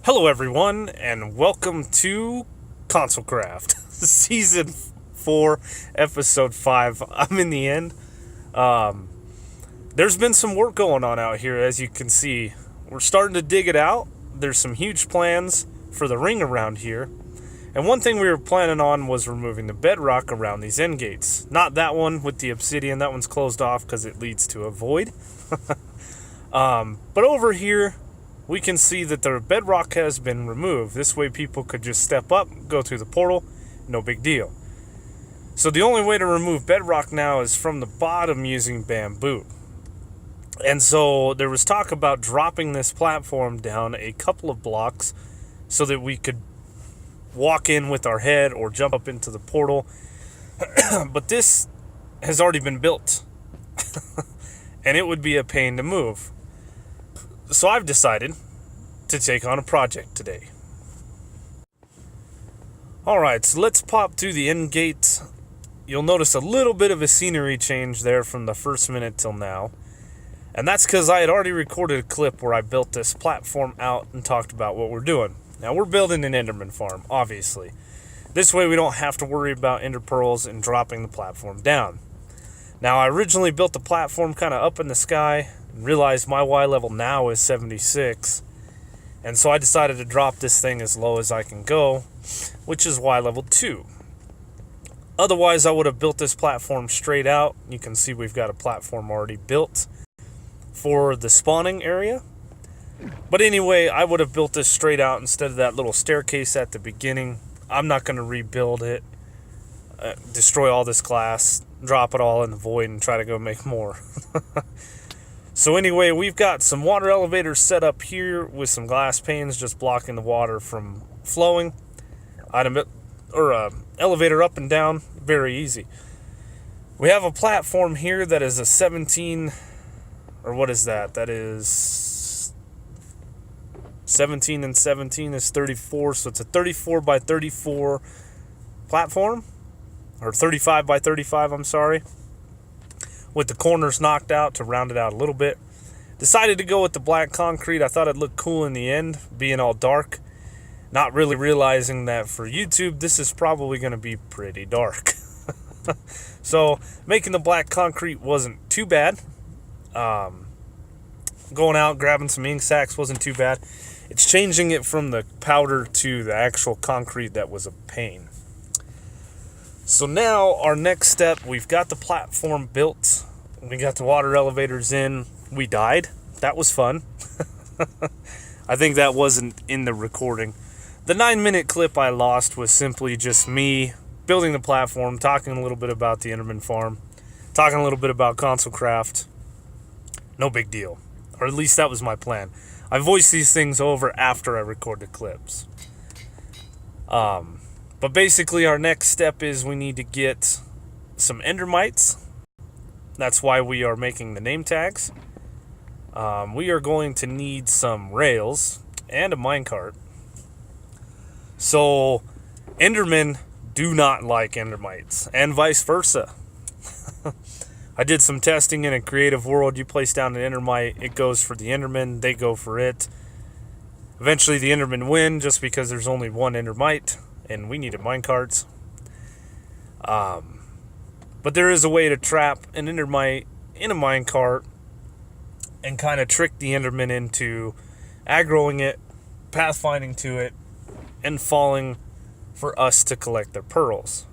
Hello, everyone, and welcome to Console Craft, Season 4, Episode 5. I'm in the end. There's been some work going on out here, as you can see. We're starting to dig it out. There's some huge plans for the ring around here. And one thing we were planning on was removing the bedrock around these end gates. Not that one with the obsidian. That one's closed off because it leads to a void. But over here, we can see that the bedrock has been removed. This way people could just step up, go through the portal, no big deal. So the only way to remove bedrock now is from the bottom using bamboo. And so there was talk about dropping this platform down a couple of blocks so that we could walk in with our head or jump up into the portal. But this has already been built. And it would be a pain to move. So I've decided to take on a project today. Alright, so let's pop through the end gate. You'll notice a little bit of a scenery change there from the first minute till now. And that's because I had already recorded a clip where I built this platform out and talked about what we're doing. Now we're building an enderman farm, obviously. This way we don't have to worry about ender pearls and dropping the platform down. Now I originally built the platform kind of up in the sky and realized my Y level now is 76. And so I decided to drop this thing as low as I can go, which is Y level 2. Otherwise I would have built this platform straight out. You can see we've got a platform already built for the spawning area. But anyway, I would have built this straight out instead of that little staircase at the beginning. I'm not going to rebuild it, destroy all this glass, drop it all in the void, and try to go make more. So anyway, we've got some water elevators set up here with some glass panes just blocking the water from flowing. Elevator up and down, very easy. We have a platform here that is a 17, or what is that? That is 17 and 17 is 34, so it's a 34 by 34 platform, or 35 by 35, I'm sorry, with the corners knocked out to round it out a little bit. Decided to go with the black concrete. I thought it'd look cool in the end, being all dark, not really realizing that for YouTube this is probably going to be pretty dark. So making the black concrete wasn't too bad. Going out grabbing some ink sacks wasn't too bad. It's changing it from the powder to the actual concrete that was a pain. So now our next step, we've got the platform built. We got the water elevators in. We died. That was fun. I think that wasn't in the recording. The 9-minute clip I lost was simply just me building the platform, talking a little bit about the enderman farm, talking a little bit about console craft. No big deal. Or at least that was my plan. I voice these things over after I record the clips. But basically our next step is we need to get some endermites. That's why we are making the name tags. We are going to need some rails and a minecart. So endermen do not like endermites, and vice versa. I did some testing in a creative world. You place down an endermite, it goes for the enderman, they go for it. Eventually the endermen win just because there's only one endermite, and we needed minecarts. But there is a way to trap an endermite in a minecart and kind of trick the enderman into aggroing it, pathfinding to it, and falling for us to collect their pearls.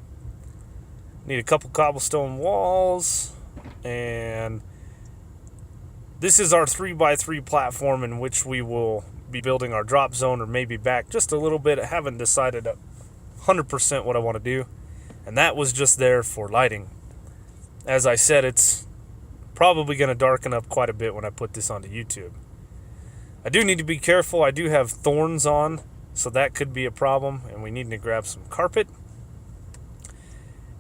Need a couple cobblestone walls. And this is our 3x3 platform in which we will be building our drop zone, or maybe back just a little bit. I haven't decided 100% what I want to do. And that was just there for lighting. As I said, it's probably going to darken up quite a bit when I put this onto YouTube. I do need to be careful. I do have thorns on, so that could be a problem. And we need to grab some carpet.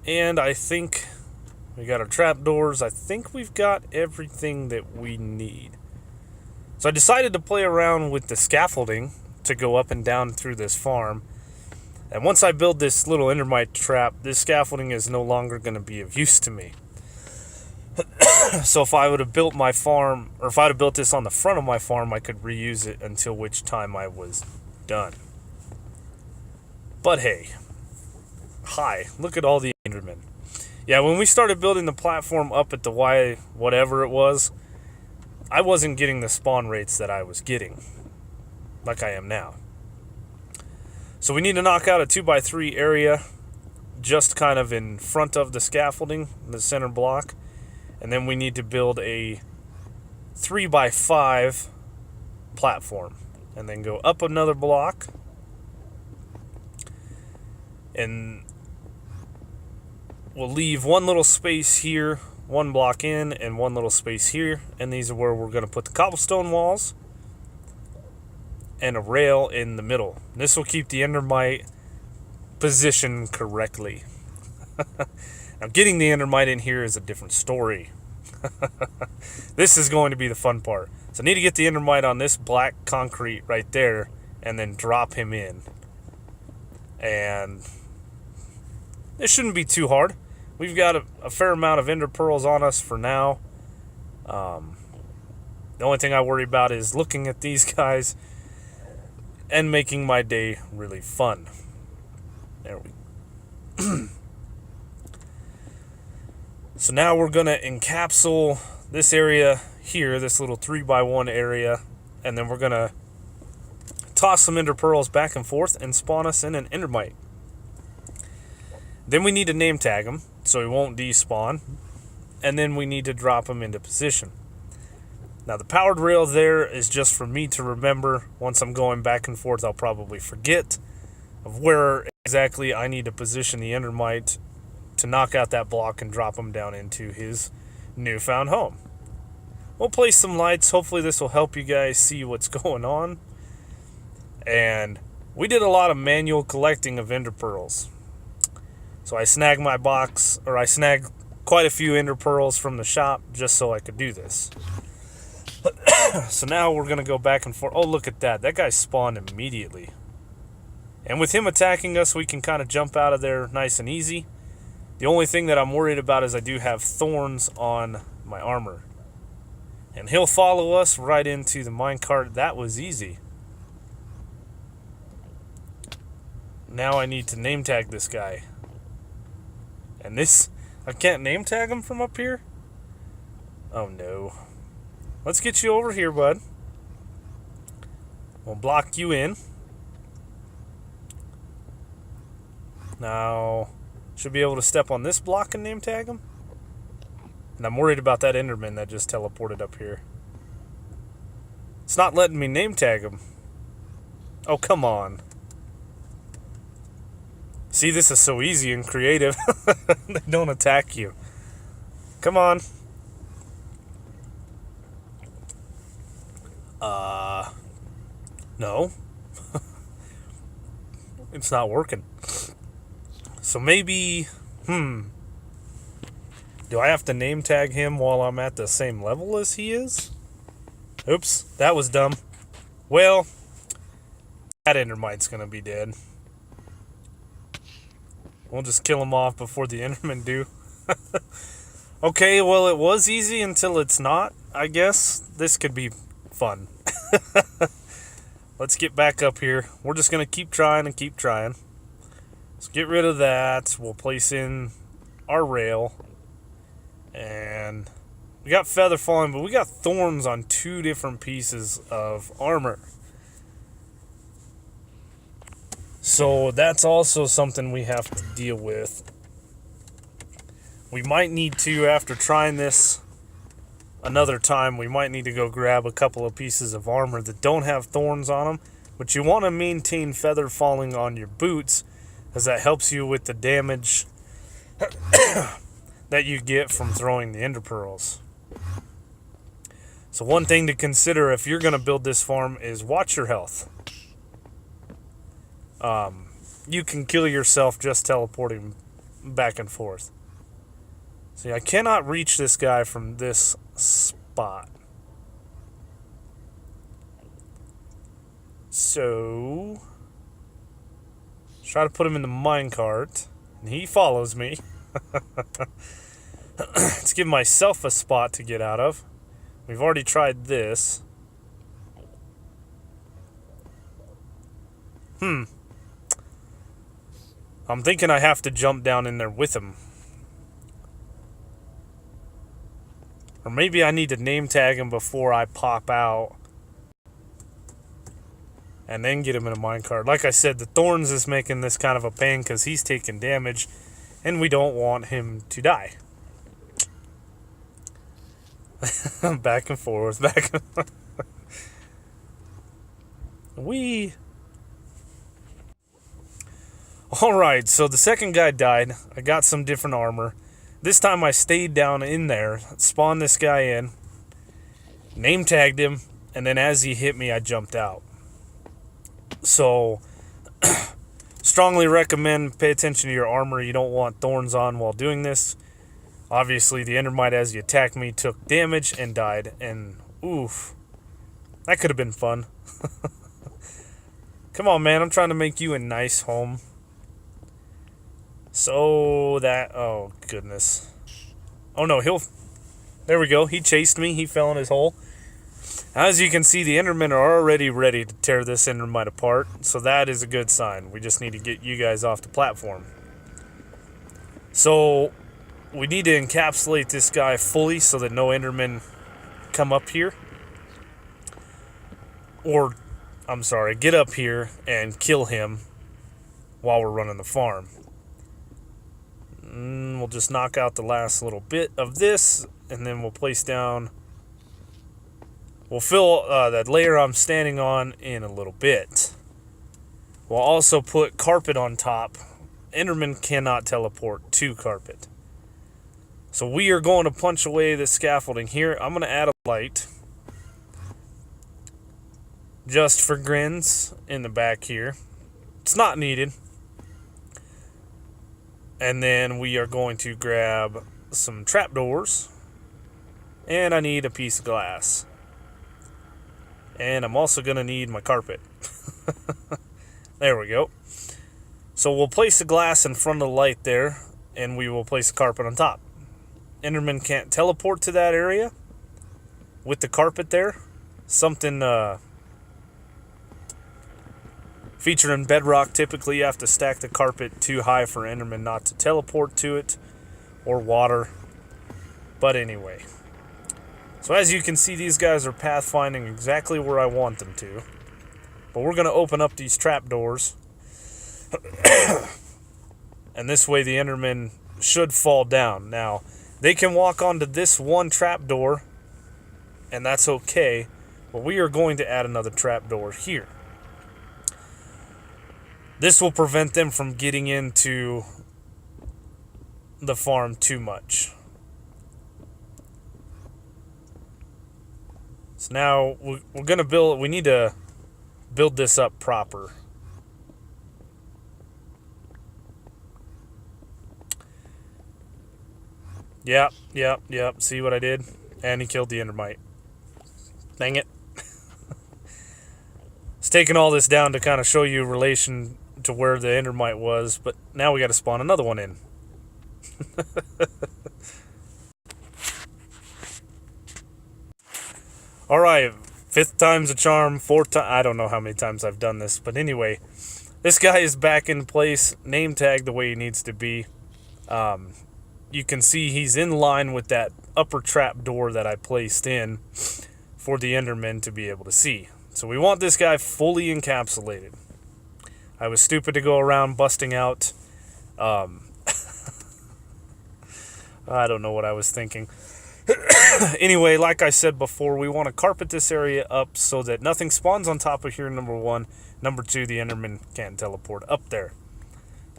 And I think we got our trapdoors. I think we've got everything that we need. So I decided to play around with the scaffolding to go up and down through this farm. And once I build this little endermite trap, this scaffolding is no longer going to be of use to me. So if I would have built my farm, or if I would have built this on the front of my farm, I could reuse it until which time I was Done. But hey, hi, look at all the endermen. Yeah, when we started building the platform up at the Y whatever it was, I wasn't getting the spawn rates that I was getting, like I am now. So we need to knock out a 2x3 area just kind of in front of the scaffolding, the center block. And then we need to build a 3x5 platform. And then go up another block. And we'll leave one little space here, one block in, and one little space here. And these are where we're going to put the cobblestone walls and a rail in the middle. This will keep the endermite positioned correctly. Now, getting the endermite in here is a different story. This is going to be the fun part. So I need to get the endermite on this black concrete right there and then drop him in. And it shouldn't be too hard. We've got a fair amount of ender pearls on us for now. The only thing I worry about is looking at these guys and making my day really fun. There we go. So now we're going to encapsule this area here, this little 3x1 area, and then we're going to toss some ender pearls back and forth and spawn us in an endermite. Then we need to name tag him so he won't despawn, and then we need to drop him into position. Now the powered rail there is just for me to remember. Once I'm going back and forth, I'll probably forget of where exactly I need to position the endermite to knock out that block and drop him down into his newfound home. We'll place some lights. Hopefully this will help you guys see what's going on. And we did a lot of manual collecting of ender pearls. So I snagged I snagged quite a few ender pearls from the shop just so I could do this. So now we're going to go back and forth. Oh, look at that. That guy spawned immediately. And with him attacking us, we can kind of jump out of there nice and easy. The only thing that I'm worried about is I do have thorns on my armor. And he'll follow us right into the minecart. That was easy. Now I need to name tag this guy. And this, I can't name tag him from up here? Oh no. Let's get you over here, bud. We'll block you in. Now, should be able to step on this block and name tag him. And I'm worried about that enderman that just teleported up here. It's not letting me name tag him. Oh, come on. See, this is so easy and creative. They don't attack you. Come on. No. It's not working. So maybe, do I have to name tag him while I'm at the same level as he is? Oops, that was dumb. Well, that endermite's gonna be dead. We'll just kill him off before the endermen do. Okay, well, it was easy until it's not, I guess. This could be fun. Let's get back up here. We're just going to keep trying and keep trying. Let's get rid of that. We'll place in our rail. And we got feather falling, but we got thorns on 2 different pieces of armor. So that's also something we have to deal with. We might need to, after trying this another time, we might need to go grab a couple of pieces of armor that don't have thorns on them. But you want to maintain feather falling on your boots, as that helps you with the damage that you get from throwing the ender pearls. So one thing to consider if you're going to build this farm is watch your health. You can kill yourself just teleporting back and forth. See, I cannot reach this guy from this spot. So, try to put him in the minecart, and he follows me. Let's give myself a spot to get out of. We've already tried this. I'm thinking I have to jump down in there with him. Or maybe I need to name tag him before I pop out. And then get him in a minecart. Like I said, the thorns is making this kind of a pain because he's taking damage. And we don't want him to die. Back and forth, back and forth. Alright, so the second guy died. I got some different armor. This time I stayed down in there, spawned this guy in, name tagged him, and then as he hit me, I jumped out. So, strongly recommend pay attention to your armor. You don't want thorns on while doing this. Obviously, the endermite, as he attacked me, took damage and died. And, oof. That could have been fun. Come on, man. I'm trying to make you a nice home. So, that... Oh, goodness. Oh, no. There we go. He chased me. He fell in his hole. As you can see, the endermen are already ready to tear this endermite apart. So, that is a good sign. We just need to get you guys off the platform. So... we need to encapsulate this guy fully so that no endermen come up here. Or, I'm sorry, get up here and kill him while we're running the farm. We'll just knock out the last little bit of this, and then we'll place down... we'll fill that layer I'm standing on in a little bit. We'll also put carpet on top. Endermen cannot teleport to carpet. So we are going to punch away this scaffolding here. I'm going to add a light. Just for grins in the back here. It's not needed. And then we are going to grab some trapdoors. And I need a piece of glass. And I'm also going to need my carpet. There we go. So we'll place the glass in front of the light there. And we will place the carpet on top. Enderman can't teleport to that area with the carpet there. Something featured in Bedrock. Typically you have to stack the carpet too high for Enderman not to teleport to it, or water. But anyway. So as you can see, these guys are pathfinding exactly where I want them to. But we're going to open up these trapdoors. And this way the Enderman should fall down. Now, they can walk onto this one trapdoor, and that's okay. But we are going to add another trapdoor here. This will prevent them from getting into the farm too much. So now we're going to build... we need to build this up proper. Yep. See what I did? And he killed the endermite. Dang it. It's taking all this down to kind of show you relation to where the endermite was, but now we got to spawn another one in. Alright, 5th time's a charm, 4th time... I don't know how many times I've done this, but anyway. This guy is back in place, name tagged the way he needs to be. You can see he's in line with that upper trap door that I placed in for the endermen to be able to see. So we want this guy fully encapsulated. I was stupid to go around busting out. I don't know what I was thinking. Anyway, like I said before, we want to carpet this area up so that nothing spawns on top of here, number 1. Number 2, the enderman can't teleport up there.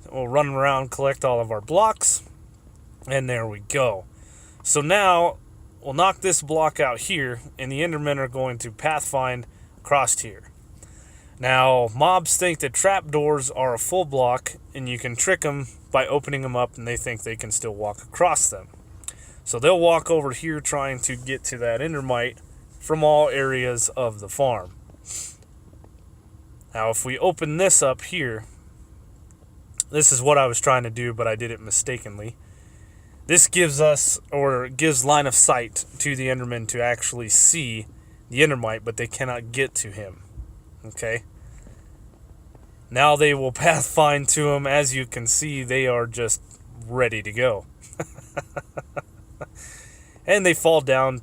So we'll run around, collect all of our blocks. And there we go. So now, we'll knock this block out here, and the endermen are going to pathfind across here. Now, mobs think that trapdoors are a full block, and you can trick them by opening them up, and they think they can still walk across them. So they'll walk over here trying to get to that endermite from all areas of the farm. Now, if we open this up here, this is what I was trying to do, but I did it mistakenly. This gives us, or gives line of sight to the enderman to actually see the endermite, but they cannot get to him. Okay? Now they will pathfind to them. As you can see, they are just ready to go. And they fall down.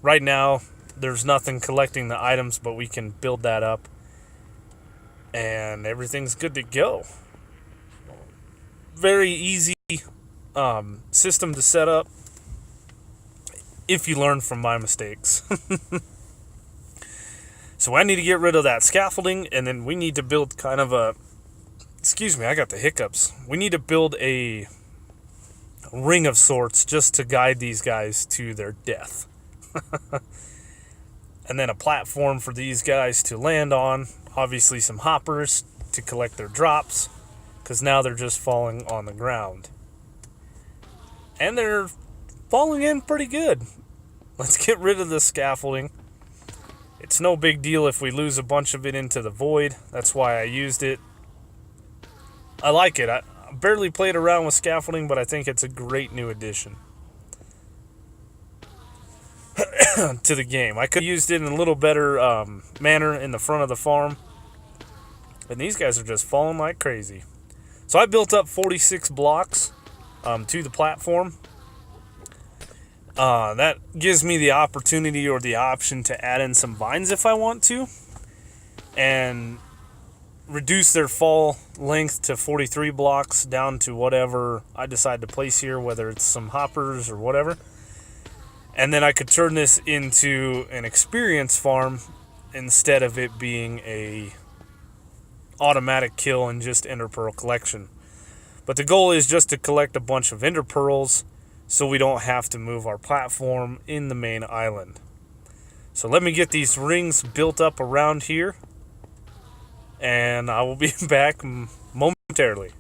Right now, there's nothing collecting the items, but we can build that up. And everything's good to go. Very easy system to set up if you learn from my mistakes. So I need to get rid of that scaffolding, and then we need to build kind of a... Excuse me, I got the hiccups. We need to build a ring of sorts just to guide these guys to their death. And then a platform for these guys to land on. Obviously some hoppers to collect their drops, because now they're just falling on the ground. And they're falling in pretty good. Let's get rid of the scaffolding. It's no big deal if we lose a bunch of it into the void. That's why I used it. I like it. I barely played around with scaffolding, but I think it's a great new addition to the game. I could have used it in a little better manner in the front of the farm. And these guys are just falling like crazy. So I built up 46 blocks to the platform. That gives me the opportunity or the option to add in some vines if I want to. And reduce their fall length to 43 blocks down to whatever I decide to place here, whether it's some hoppers or whatever. And then I could turn this into an experience farm instead of it being a automatic kill and just ender pearl collection. But the goal is just to collect a bunch of ender pearls so we don't have to move our platform in the main island. So let me get these rings built up around here, and I will be back momentarily.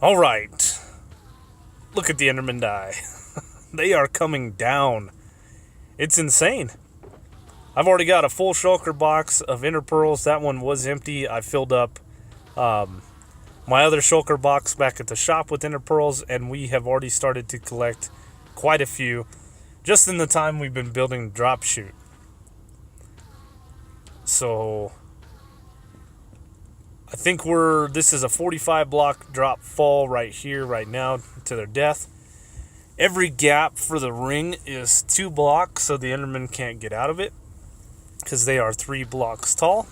Alright, look at the enderman die. They are coming down. It's insane. I've already got a full shulker box of ender pearls. That one was empty. I filled up my other shulker box back at the shop with ender pearls, and we have already started to collect quite a few just in the time we've been building drop chute. So I think this is a 45 block drop fall right here, right now, to their death. Every gap for the ring is 2 blocks, so the enderman can't get out of it, because they are 3 blocks tall.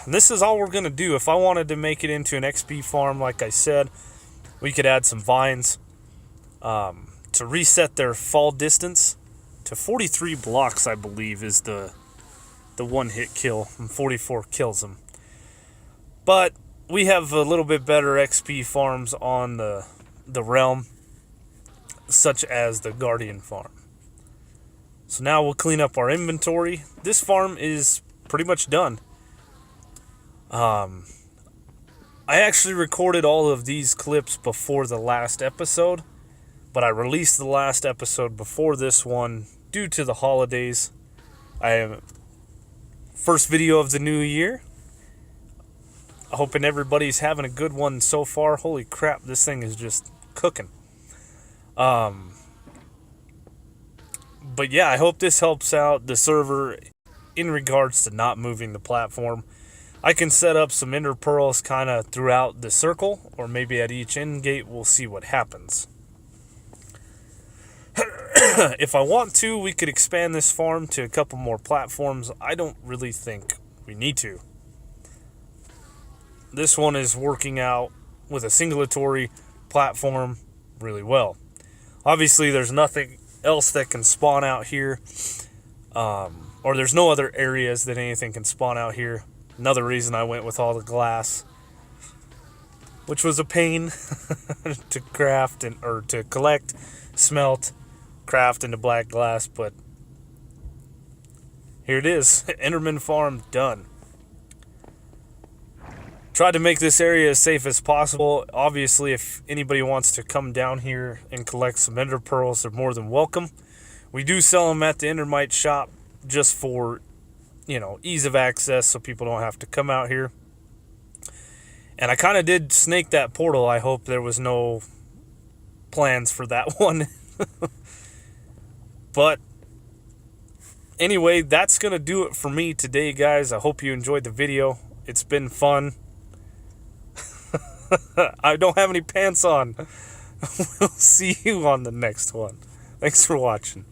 This is all we're going to do. If I wanted to make it into an XP farm, like I said, we could add some vines to reset their fall distance to 43 blocks, I believe, is the one-hit kill, and 44 kills them. But we have a little bit better XP farms on the realm, such as the Guardian farm. So now we'll clean up our inventory. This farm is pretty much done. I actually recorded all of these clips before the last episode, but I released the last episode before this one due to the holidays. I am first video of the new year. Hoping everybody's having a good one so far. Holy crap, this thing is just cooking. But yeah, I hope this helps out the server in regards to not moving the platform. I can set up some ender pearls kind of throughout the circle, or maybe at each end gate. We'll see what happens. If I want to, we could expand this farm to a couple more platforms. I don't really think we need to. This one is working out with a singulatory platform really well. Obviously, there's nothing else that can spawn out here, or there's no other areas that anything can spawn out here. Another reason I went with all the glass, which was a pain to craft or to collect, smelt, craft into black glass, but here it is. Enderman farm done. Tried to make this area as safe as possible. Obviously, if anybody wants to come down here and collect some ender pearls, they're more than welcome. We do sell them at the endermite shop just for, ease of access, so people don't have to come out here. And I kind of did snake that portal. I hope there was no plans for that one. But Anyway, that's going to do it for me today, guys. I hope you enjoyed the video. It's been fun. I don't have any pants on. We'll see you on the next one. Thanks for watching.